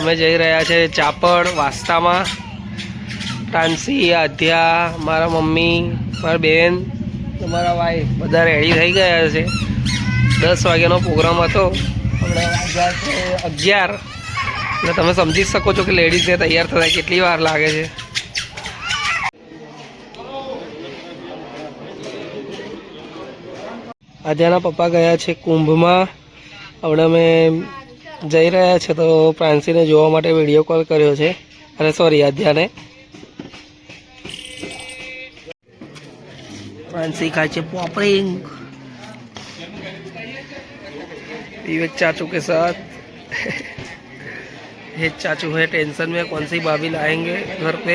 અમે જઈ રહ્યા છે ચાપડ વાસ્તામાં. પ્રાંસી, આધ્યા, મારા મમ્મી, મારા બેન, મારા ભાઈ બધા રેડી થઈ ગયા છે. 10 વાગ્યાનો પ્રોગ્રામ હતો, હમણાં વાગ્યા છે 11. એટલે તમે સમજી શકો છો કે લેડીઝને તૈયાર થતા કેટલી વાર લાગે છે. આધ્યાના પપ્પા ગયા છે કુંભમાં. હમણાં અમે જઈ રહ્યા છે તો પ્રાંસીને જોવા માટે વિડીયો કોલ કર્યો છે. અરે સોરી, આધ્યાને. પ્રાંસી खाए છે पॉपरिंग विवेक चाचू के साथ. ये चाचू है टेंशन में कौन सी भाभी लाएंगे घर पे.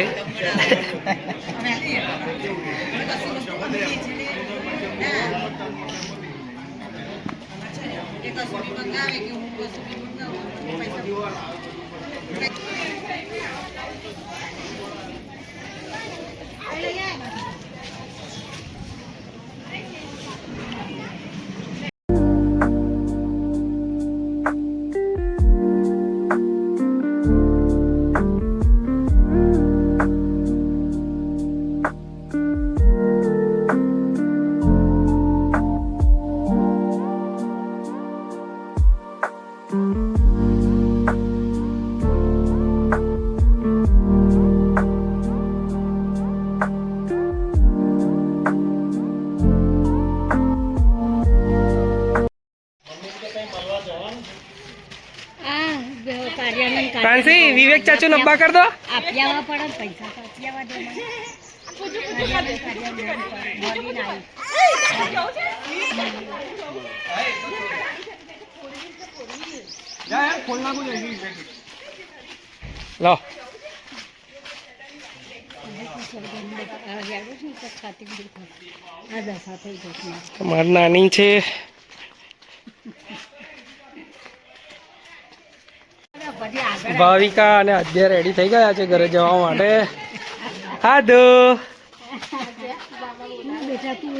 प्रांसी, विवेक चाचू नब्बा कर दो. लो તમારી નાની છે. ભાવિકા અને આધ્યા રેડી થઈ ગયા છે ઘરે જવા માટે. હાદો બેટા તું